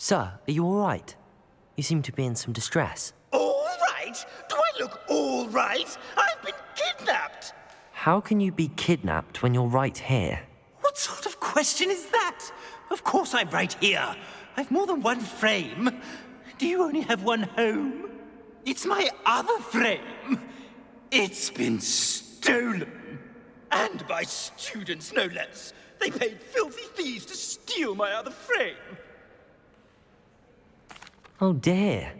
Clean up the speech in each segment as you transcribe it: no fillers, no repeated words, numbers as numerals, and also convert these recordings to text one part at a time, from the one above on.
Sir, are you all right? You seem to be in some distress. All right? Do I look all right? I've been kidnapped! How can you be kidnapped when you're right here? What sort of question is that? Of course I'm right here. I've more than one frame. Do you only have one home? It's my other frame. It's been stolen. And by students, no less. They paid filthy thieves to steal my other frame. Oh dear.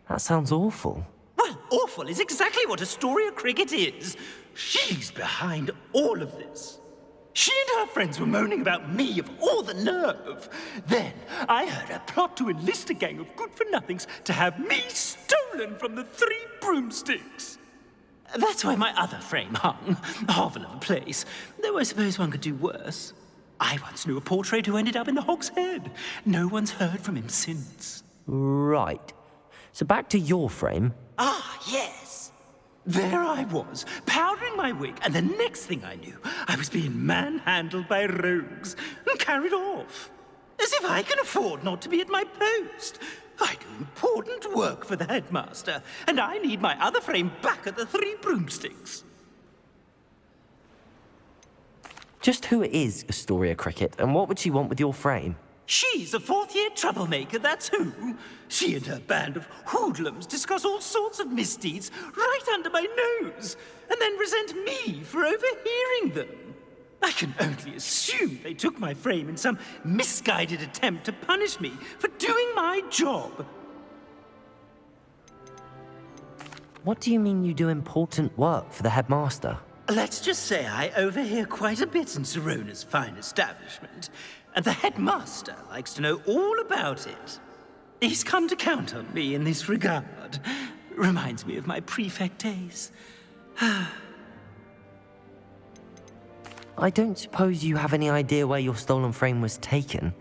That sounds awful. Well, awful is exactly what Astoria Cricket is. She's behind all of this. She and her friends were moaning about me of all the nerve. Then I heard her plot to enlist a gang of good-for-nothings to have me stolen from the 3 broomsticks. That's where my other frame hung. A hovel of a place. Though I suppose one could do worse. I once knew a portrait who ended up in the Hog's Head. No one's heard from him since. Right. So back to your frame. Ah, yes. There I was, powdering my wig, and the next thing I knew, I was being manhandled by rogues and carried off. As if I can afford not to be at my post. I do important work for the headmaster, and I need my other frame back at the 3 broomsticks. Just who is Astoria Cricket, and what would she want with your frame? She's a 4th-year troublemaker, that's who. She and her band of hoodlums discuss all sorts of misdeeds right under my nose, and then resent me for overhearing them. I can only assume they took my frame in some misguided attempt to punish me for doing my job. What do you mean you do important work for the headmaster? Let's just say I overhear quite a bit in Serona's fine establishment, and the headmaster likes to know all about it. He's come to count on me in this regard. Reminds me of my prefect days. I don't suppose you have any idea where your stolen frame was taken.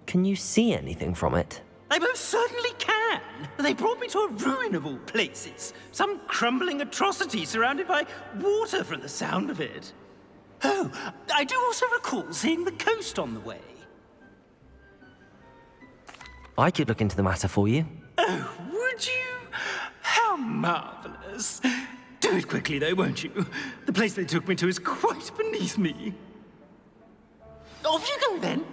Can you see anything from it? I most certainly can. They brought me to a ruin of all places. Some crumbling atrocity surrounded by water from the sound of it. Oh, I do also recall seeing the coast on the way. I could look into the matter for you. Oh, would you? How marvelous. Do it quickly, though, won't you? The place they took me to is quite beneath me. Off you go, then.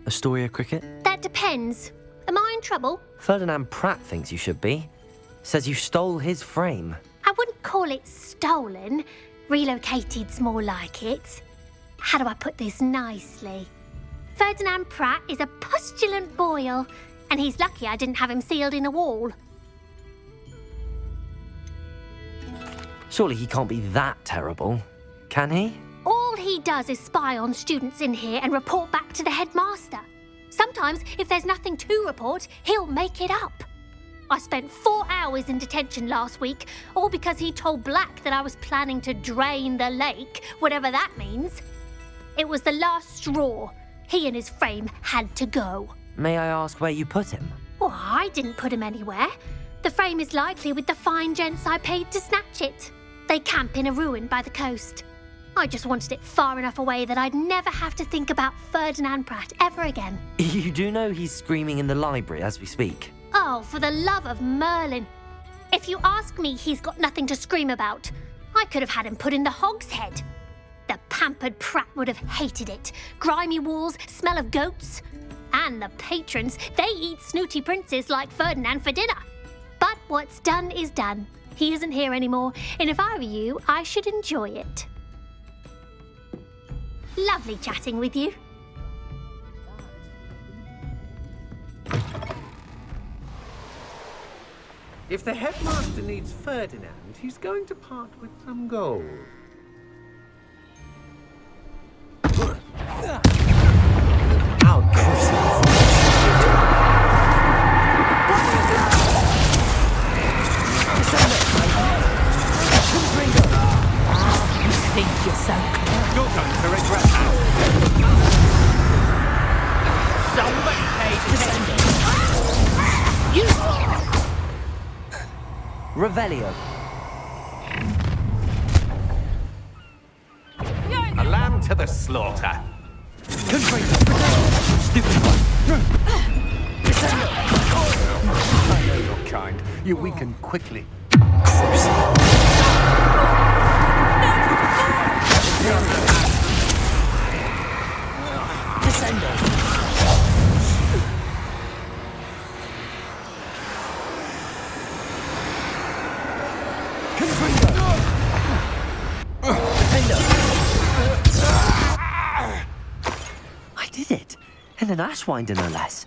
Astoria Cricket? That depends. Am I in trouble? Ferdinand Pratt thinks you should be. Says you stole his frame. I wouldn't call it stolen. Relocated's more like it. How do I put this nicely? Ferdinand Pratt is a postulant boil, and he's lucky I didn't have him sealed in a wall. Surely he can't be that terrible, can he? All he does is spy on students in here and report back to the headmaster. Sometimes, if there's nothing to report, he'll make it up. I spent 4 hours in detention last week, all because he told Black that I was planning to drain the lake, whatever that means. It was the last straw. He and his frame had to go. May I ask where you put him? Well, I didn't put him anywhere. The frame is likely with the fine gents I paid to snatch it. They camp in a ruin by the coast. I just wanted it far enough away that I'd never have to think about Ferdinand Pratt ever again. You do know he's screaming in the library as we speak. Oh, for the love of Merlin. If you ask me, he's got nothing to scream about. I could have had him put in the Hog's Head. The pampered Pratt would have hated it. Grimy walls, smell of goats. And the patrons, they eat snooty princes like Ferdinand for dinner. But what's done is done. He isn't here anymore, and if I were you, I should enjoy it. Lovely chatting with you. If the headmaster needs Ferdinand, he's going to part with some gold. You think you're so clever? You're going to regret that. Somebody paid attention. You Revelio. slaughter. Stupid one. I know your kind. You weaken quickly. I did it. And an Ashwinder, no less.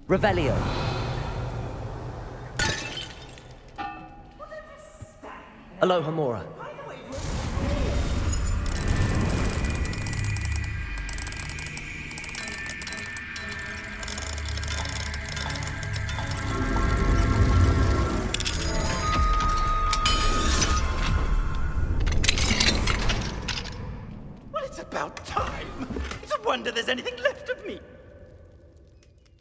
Revelio. Aloha Mora. Well, it's about time. It's a wonder there's anything left of me.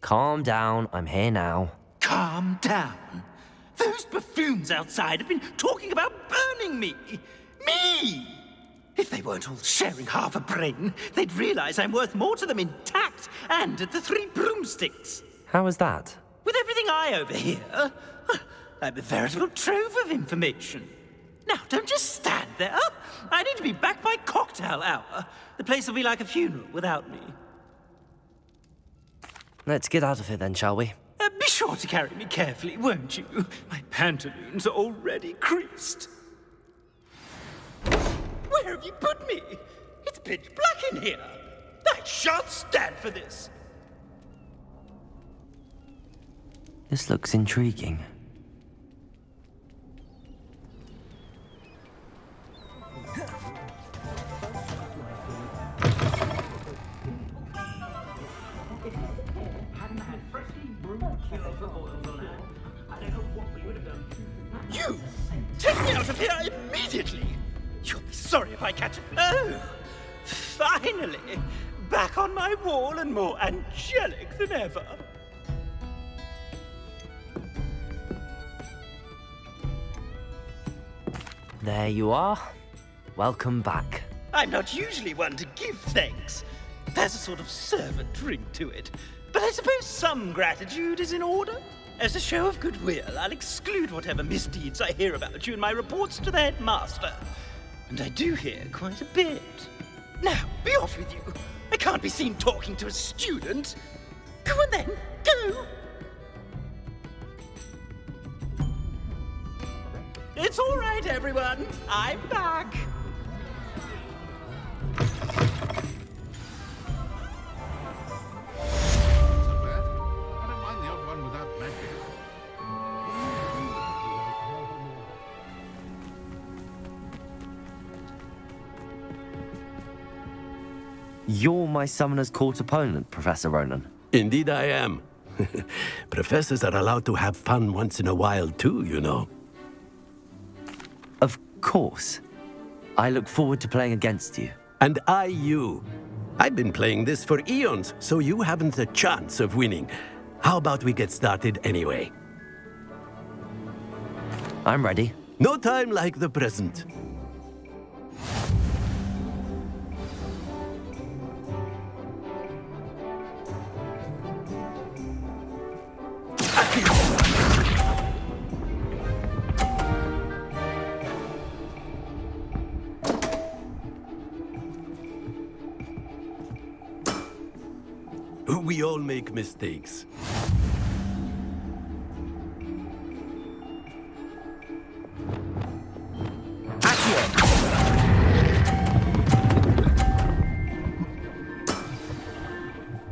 Calm down, I'm here now. Calm down. Those buffoons outside have been talking about burning me. Me! If they weren't all sharing half a brain, they'd realize I'm worth more to them intact and at the 3 broomsticks. How was that? With everything I overhear, I'm a veritable trove of information. Now, don't just stand there. I need to be back by cocktail hour. The place will be like a funeral without me. Let's get out of here then, shall we? Be sure to carry me carefully, won't you? My pantaloons are already creased. Where have you put me? It's pitch black in here. I shan't stand for this. This looks intriguing. You! Take me out of here immediately! You'll be sorry if I catch it. Oh! Finally! Back on my wall and more angelic than ever. There you are. Welcome back. I'm not usually one to give thanks. There's a sort of servant ring to it. But I suppose some gratitude is in order. As a show of goodwill, I'll exclude whatever misdeeds I hear about you in my reports to the headmaster. And I do hear quite a bit. Now, be off with you. I can't be seen talking to a student. Go on then, go! It's all right, everyone. I'm back. You're my Summoner's Court opponent, Professor Ronan. Indeed I am. Professors are allowed to have fun once in a while too, you know. Of course. I look forward to playing against you. And I you. I've been playing this for eons, so you haven't a chance of winning. How about we get started anyway? I'm ready. No time like the present. We all make mistakes.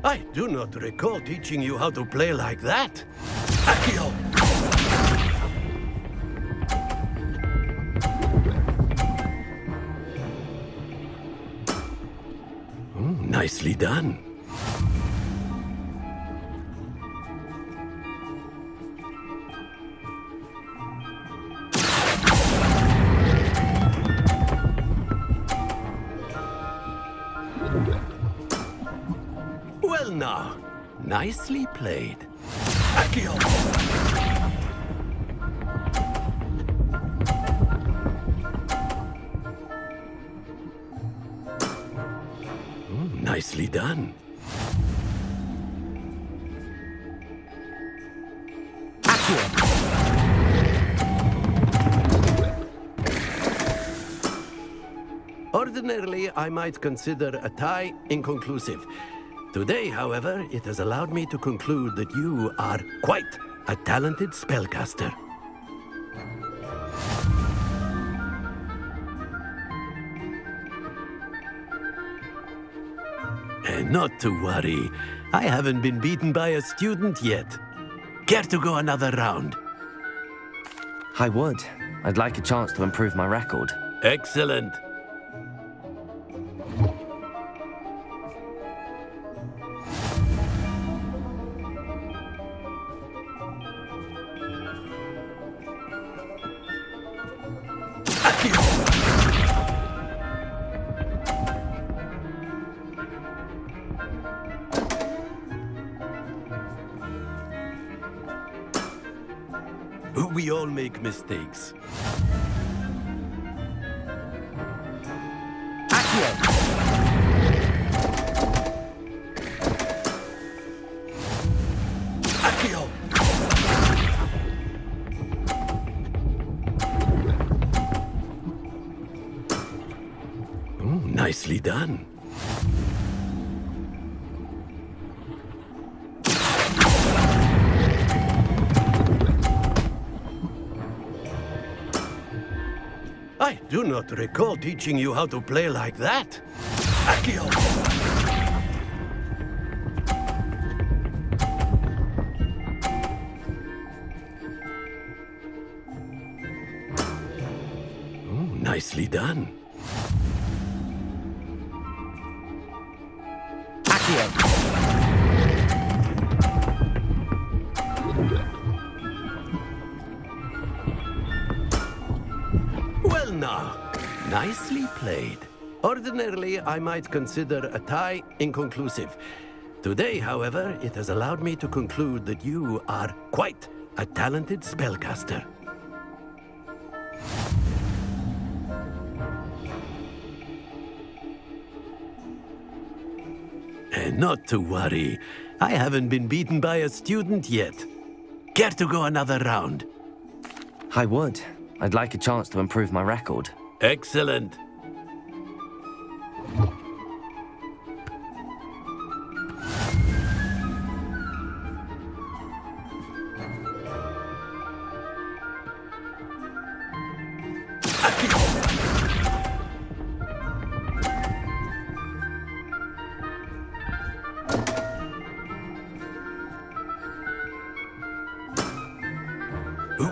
I do not recall teaching you how to play like that. Accio! Nicely done. Well now, nicely played. Accio! nicely done. Ordinarily, I might consider a tie inconclusive. Today, however, it has allowed me to conclude that you are quite a talented spellcaster. And not to worry, I haven't been beaten by a student yet. Care to go another round? I would. I'd like a chance to improve my record. Excellent. We all make mistakes. Accio! Ooh, nicely done. I do not recall teaching you how to play like that. Accio! Ooh, nicely done. Well now, nicely played. Ordinarily, I might consider a tie inconclusive. Today, however, it has allowed me to conclude that you are quite a talented spellcaster. And not to worry, I haven't been beaten by a student yet. Care to go another round? I would. I'd like a chance to improve my record. Excellent.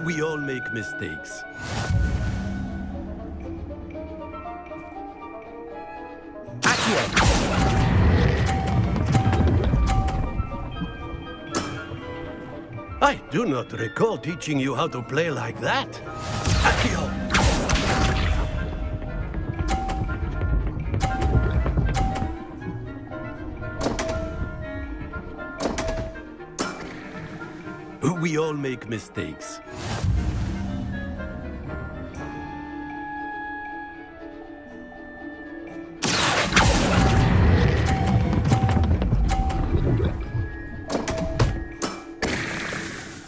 We all make mistakes. I do not recall teaching you how to play like that. Accio! We all make mistakes.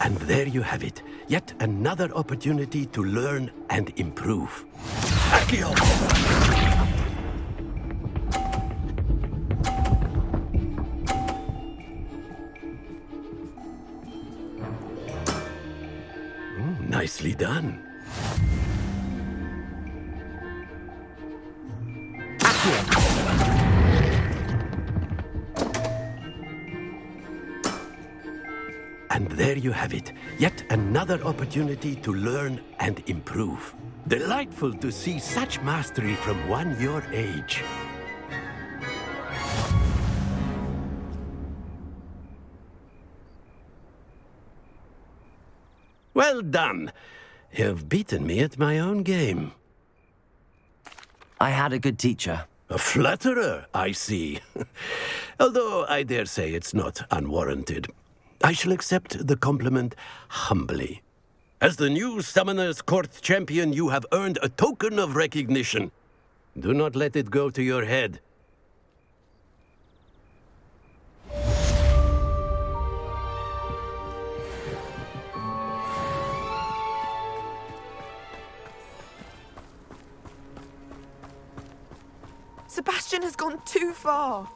And there you have it. Yet another opportunity to learn and improve. Accio! Nicely done. And there you have it. Yet another opportunity to learn and improve. Delightful to see such mastery from one your age. Well done. You've beaten me at my own game. I had a good teacher. A flatterer, I see. Although I dare say it's not unwarranted. I shall accept the compliment humbly. As the new Summoner's Court champion, you have earned a token of recognition. Do not let it go to your head. has gone too far.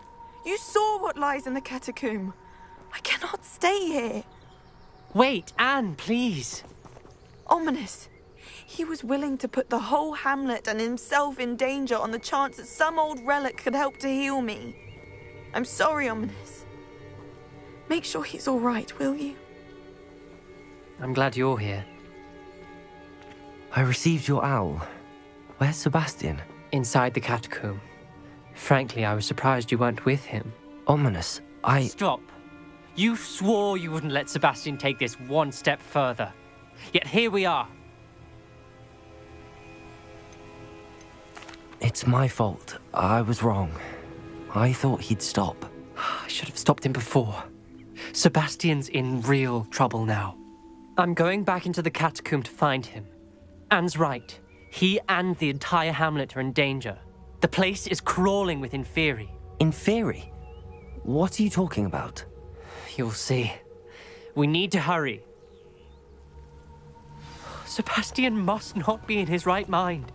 You saw what lies in the catacomb. I cannot stay here. Wait, Anne, please. Ominous. He was willing to put the whole hamlet and himself in danger on the chance that some old relic could help to heal me. I'm sorry, Ominous. Make sure he's all right, will you? I'm glad you're here. I received your owl. Where's Sebastian? Inside the catacomb. Frankly, I was surprised you weren't with him. Ominous, Stop. You swore you wouldn't let Sebastian take this one step further. Yet here we are. It's my fault. I was wrong. I thought he'd stop. I should have stopped him before. Sebastian's in real trouble now. I'm going back into the catacomb to find him. Anne's right. He and the entire hamlet are in danger. The place is crawling with Inferi. Inferi? What are you talking about? You'll see. We need to hurry. Sebastian must not be in his right mind.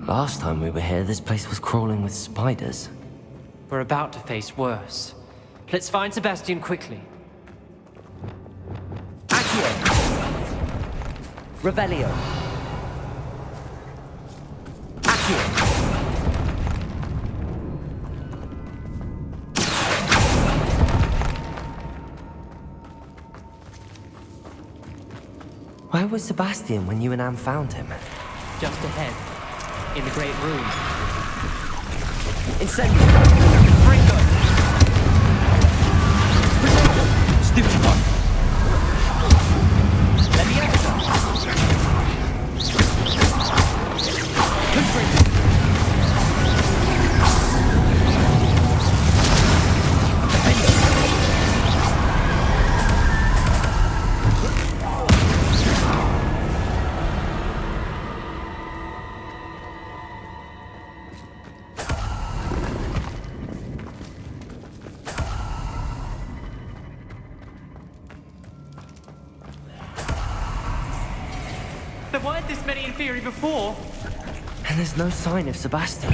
Last time we were here, this place was crawling with spiders. We're about to face worse. Let's find Sebastian quickly. Accio! Revelio! Accio! Where was Sebastian when you and Anne found him? Just ahead. In the great room. Incendio! Fringo! Stupid one! Leviosa! Confringo! There weren't this many Inferi before. And there's no sign of Sebastian.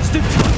Stupid!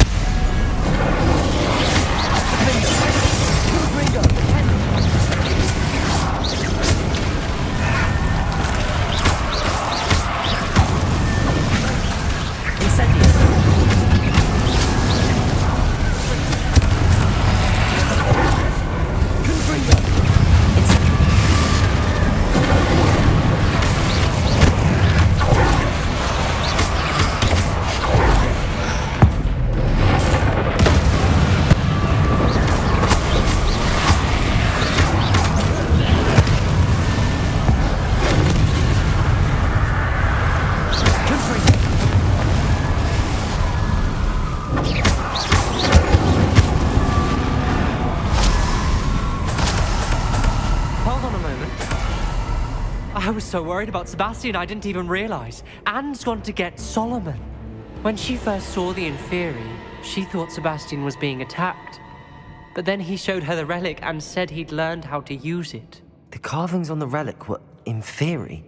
I was so worried about Sebastian I didn't even realize. Anne's gone to get Solomon. When she first saw the Inferi, she thought Sebastian was being attacked. But then he showed her the relic and said he'd learned how to use it. The carvings on the relic were Inferi,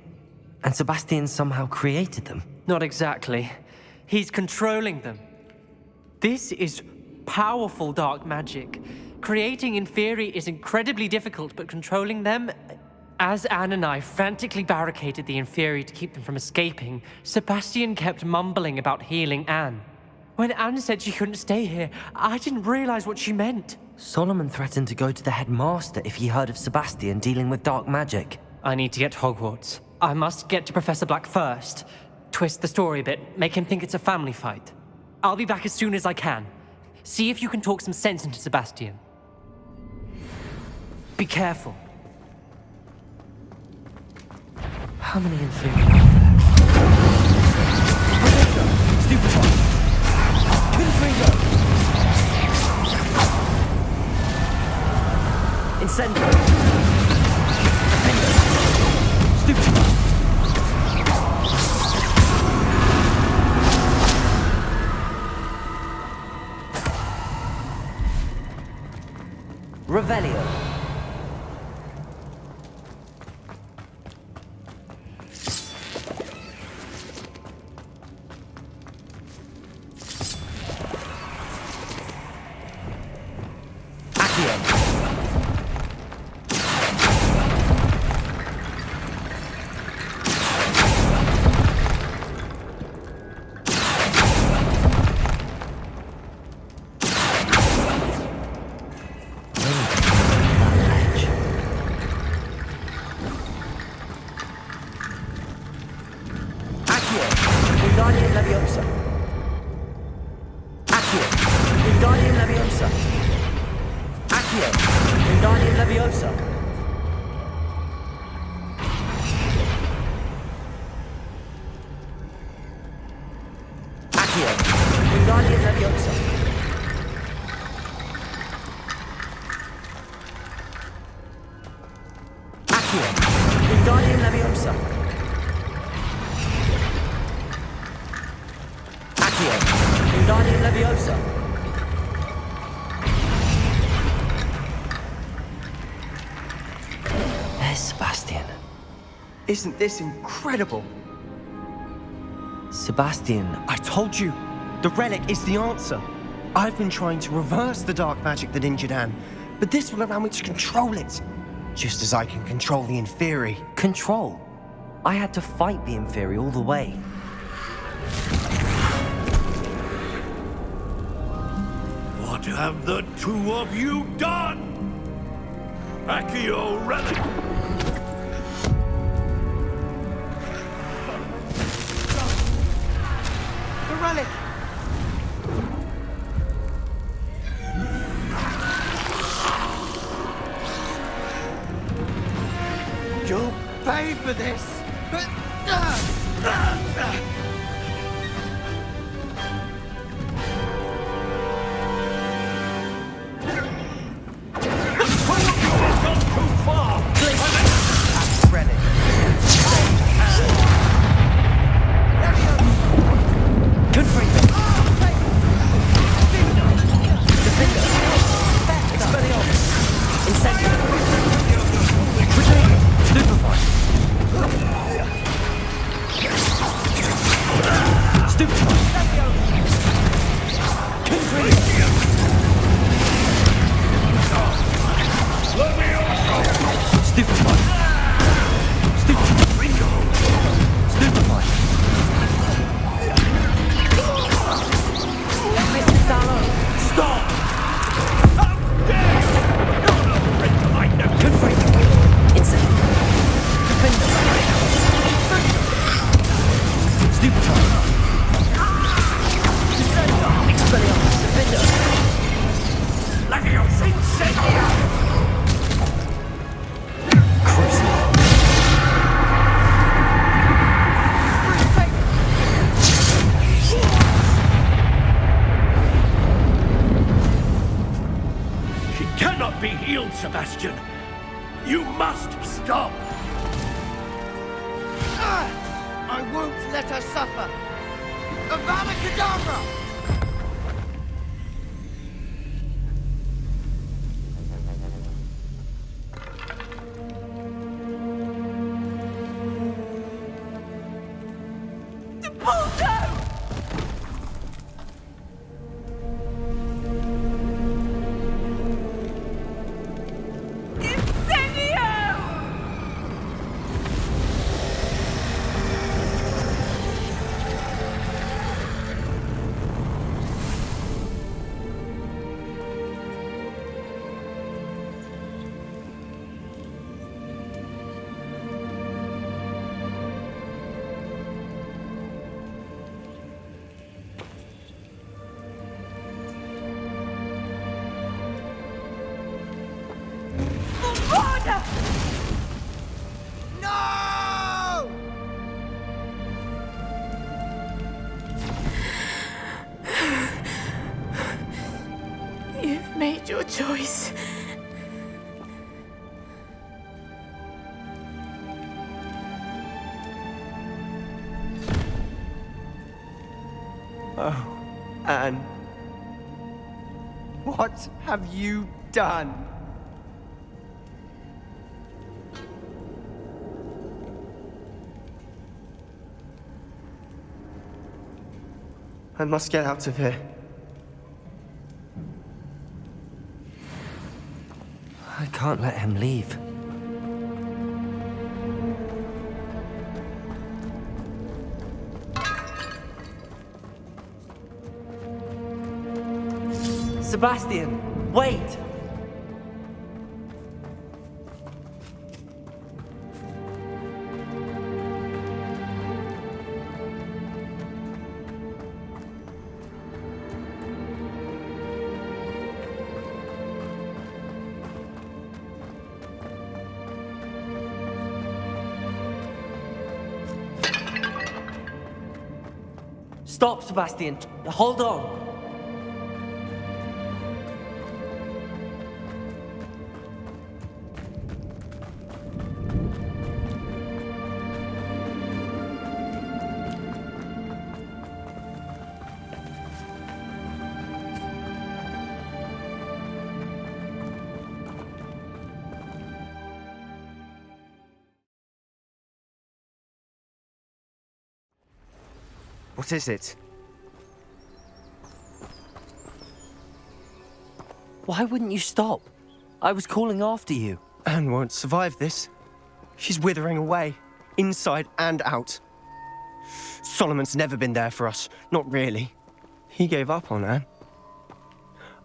and Sebastian somehow created them. Not exactly. He's controlling them. This is powerful dark magic. Creating Inferi is incredibly difficult, but controlling them... As Anne and I frantically barricaded the Inferi to keep them from escaping, Sebastian kept mumbling about healing Anne. When Anne said she couldn't stay here, I didn't realize what she meant. Solomon threatened to go to the headmaster if he heard of Sebastian dealing with dark magic. I need to get to Hogwarts. I must get to Professor Black first. Twist the story a bit, make him think it's a family fight. I'll be back as soon as I can. See if you can talk some sense into Sebastian. Be careful. How many Inferi are there? Stupid one! Confringo! Incendio! Stupid one! Wingardium Leviosa. Accio. Wingardium Leviosa. Accio. Wingardium Leviosa. Accio. Wingardium Leviosa. Accio. Wingardium Leviosa. Accio. Wingardium Leviosa. There's Sebastian. Isn't this incredible? Sebastian, I told you, the relic is the answer. I've been trying to reverse the dark magic that injured Anne, but this will allow me to control it. Just as I can control the Inferi. control. I had to fight the Inferi all the way. What have the two of you done? Accio relic! The relic! You'll pay for this! Relic. Good for you. Defender. Expelliarmus. Incendio. Retake. Stupefy. Stupefy. Confuse. Stupefy. Stupefy. Stupefy. Mr. Sallow. Stop! How dare you! Good for you. Insect. Defender. Stupefy. Expelliarmus. Defender. Leviosa incendio! Crucible. She cannot be healed, Sebastian. You must stop. I won't let her suffer! Avada Kedavra! No! You've made your choice. Oh, Anne. What have you done? I must get out of here. I can't let him leave. Sebastian, wait! Stop, Sebastian. Hold on. What is it? Why wouldn't you stop? I was calling after you. Anne won't survive this. She's withering away, inside and out. Solomon's never been there for us, not really. He gave up on Anne.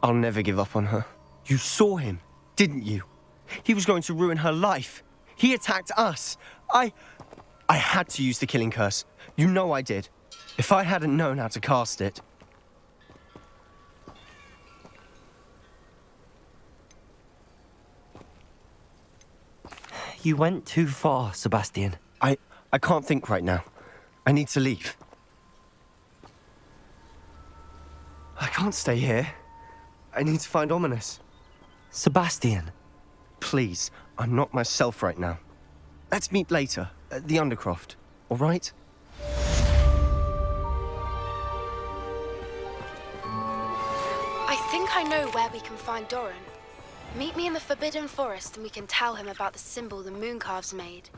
I'll never give up on her. You saw him, didn't you? He was going to ruin her life. He attacked us. I had to use the killing curse. You know I did. If I hadn't known how to cast it... You went too far, Sebastian. I can't think right now. I need to leave. I can't stay here. I need to find Ominous. Sebastian. Please, I'm not myself right now. Let's meet later, at the Undercroft, all right? I think I know where we can find Doran. Meet me in the Forbidden Forest and we can tell him about the symbol the Mooncalves made.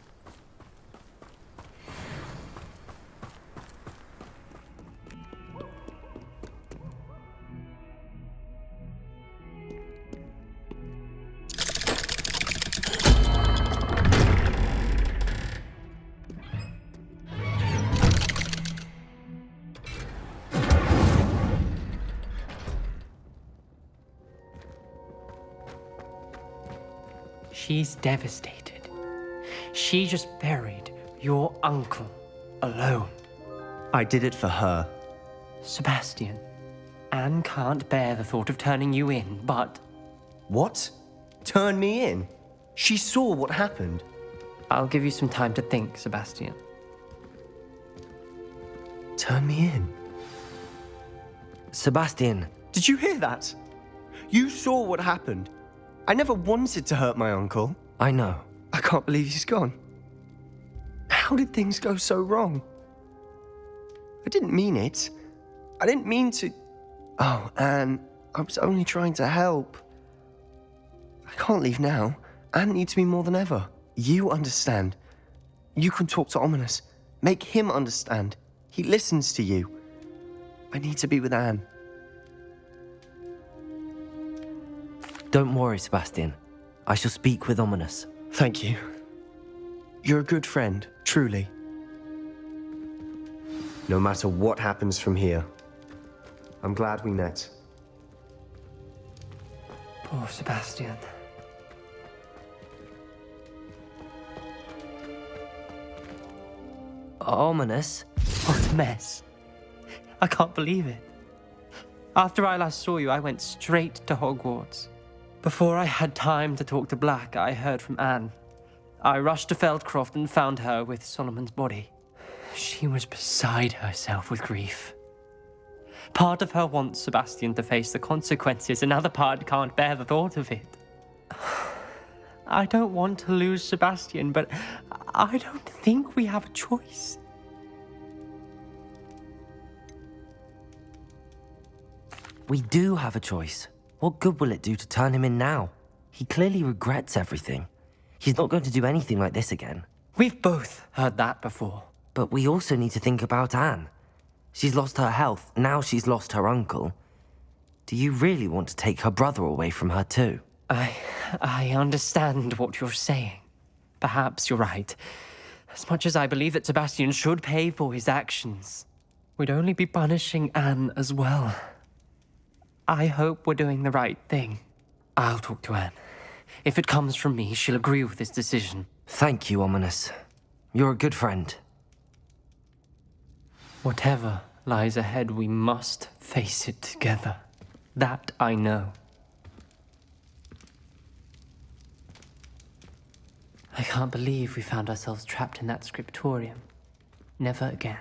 She's devastated. She just buried your uncle alone. I did it for her. Sebastian, Anne can't bear the thought of turning you in, but... What? Turn me in? She saw what happened. I'll give you some time to think, Sebastian. Turn me in? Sebastian. Did you hear that? You saw what happened. I never wanted to hurt my uncle. I know. I can't believe he's gone. How did things go so wrong? I didn't mean it. I didn't mean to... Oh, Anne, I was only trying to help. I can't leave now. Anne needs me more than ever. You understand. You can talk to Ominous. Make him understand. He listens to you. I need to be with Anne. Don't worry, Sebastian. I shall speak with Ominous. Thank you. You're a good friend, truly. No matter what happens from here, I'm glad we met. Poor Sebastian. Ominous? What a mess. I can't believe it. After I last saw you, I went straight to Hogwarts. Before I had time to talk to Black, I heard from Anne. I rushed to Feldcroft and found her with Solomon's body. She was beside herself with grief. Part of her wants Sebastian to face the consequences, another part can't bear the thought of it. I don't want to lose Sebastian, but I don't think we have a choice. We do have a choice. What good will it do to turn him in now? He clearly regrets everything. He's not going to do anything like this again. We've both heard that before. But we also need to think about Anne. She's lost her health, now she's lost her uncle. Do you really want to take her brother away from her too? I understand what you're saying. Perhaps you're right. As much as I believe that Sebastian should pay for his actions, we'd only be punishing Anne as well. I hope we're doing the right thing. I'll talk to Anne. If it comes from me, she'll agree with this decision. Thank you, Ominous. You're a good friend. Whatever lies ahead, we must face it together. That I know. I can't believe we found ourselves trapped in that scriptorium. Never again.